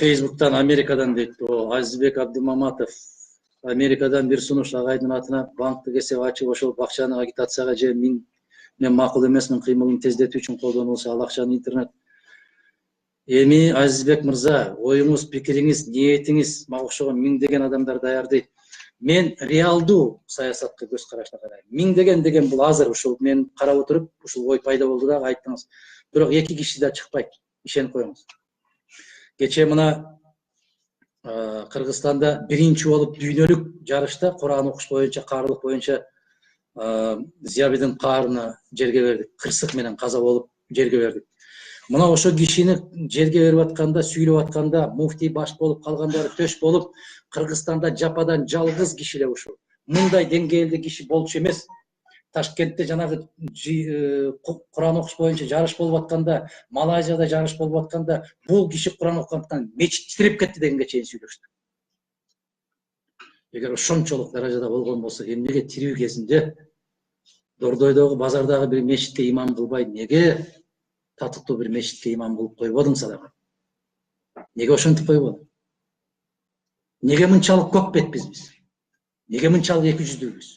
Facebook'tan, Amerika'dan deyip o Azizbek Abdülmamatov Amerika'dan bir sunuş ağaydın atına bankты кесеп ачып ошол акчаны агитацияга же мен макул эмесмин кыймылын тездетүү үчүн колдонулса ал акчаны интернет. Эми Азизбек мырза, оюңуз, пикириңиз, ниетиңиз мага окшогон миңдеген адамдар даярдайт. Мен реалдуу саясатка көз карашына карайм. Миңдеген бул азыр ушул мен карап отуруп ушул ой пайда болду да айттыңыз. Бирок эки киши да чыкпайт. Ишенип коюңуз. Кече мына Кыргызстанда биринчи болуп дүйнөлүк жарышта Кур'ан окуш боюнча, каарлык боюнча Зиябидин каарына жерге бердик. Кырсык менен каза болуп жерге бердик. Мына ошо кишини жерге берип атканда, сүйлөп атканда, муфтий баш болуп калгандары төш болуп, Кыргызстанда жападан жалгыз киши эле ушул. Мындай деңгээлде киши болчу эмес. Ташкентте жанагы Кур'ан окуш боюнча жарыш болуп атканда, Малайзияда жарыш болуп атканда, бул киши Кур'ан окугандыктан мечит титиреп кетти дегенге чейин сүйлөштү. Эгер ошончолук даражада болгон болсо, эмнеге тирүү кезинде Дордойдогу базардагы бир мечитке имам кылбай, неге татыктуу бир мечитке имам кылып койбодуң садагы? Неге ошентип койбодуң? Неге мынчалык көп бетпиз биз? Неге мынчалык эки жүздүүбүз?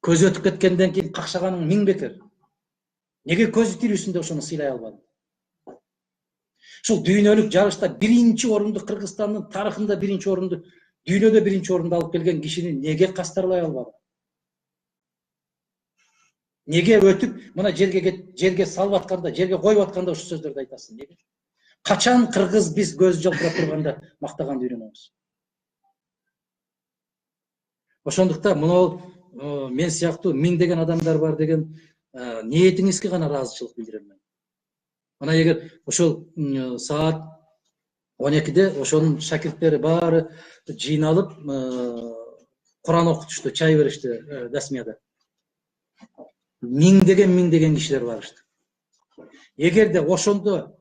Көз өтүп кеткенден кийин какшаганың миң бетер. Неге көзү тирүүсүндө ошону сыйлай албадың? Ушул дүйнөлүк жарышта биринчи орунду, Кыргызстандын тарыхында биринчи орунду, дүйнөдө биринчи орунду алып келген кишини неге кастарлай албадың? Неге өтүп мына жерге салып атканда, жерге коюп атканда ушул сөздөрдү айтасың? Неге? Качан кыргыз биз көз жалтырап турганда мактаганды үйрөнөбүз? Ошондуктан мына мен сыяктуу миңдеген адамдар бар деген ниетиңизге гана ыраазычылык билдирем мен. Мына эгер ошол саат 12-де ошонун шакирттери баары жыйналып Кур'ан окутушту, чай беришти Дасмияда. Миңдеген кишилер барышты. Эгерде ошондо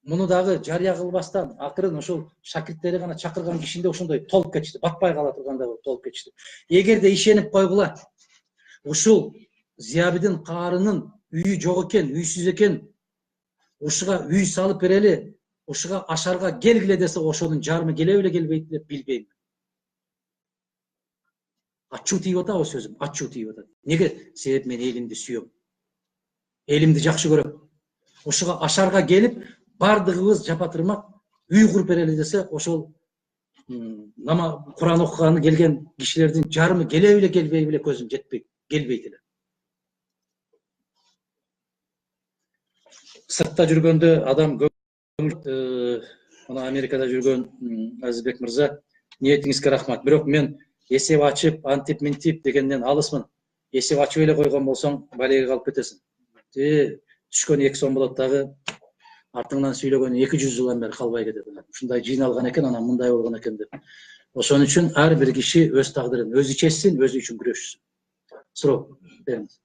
муну дагы жарыя кылбастан акырын ошол шакирттери гана чакырган кишинде ошондой толуп кетишти, батпай кала тургандай болуп толуп кетишти. Эгерде ишенип койгула, ушул Зиябидин каарынын үйү жок экен, үйсүз экен, ушуга үй салып берели, ушуга ашарга келгиле десе, ошонун жарымы келеби эле келбейт деп билбейм. Ачуу тийип атабы сөзүм, ачуу тийип атат. Неге? Себеп мен элимди сүйөм. Элимди жакшы көрөм. Ушуга ашарга келип, бардыгыбыз жапа-тырмак үй куруп берели десе, ошол Кур'ан окуганы келген кишилердин жарымы келеби эле келбейби эле көзүм жетпейт, келбейт эле. Сыртта жүргөндө адам мына Америкада жүргөн Азизбек мырза, ниетиңизге рахмат. Бирок мен эсеп ачып, антип-минтип дегенден алысмын. Эсеп ачып эле койгон болсоң, балеге калып кетесиң. Түшкөн 2 сом болот дагы, артыңдан сүйлөгөн 200 жылдан бери калбай кетет. Ушундай жыйналган экен, анан мындай болгон экен деп. Ошон үчүн ар бир киши өз тагдырын өзү чечсин, өзү үчүн күрөшсүн. Суроо бериңиз.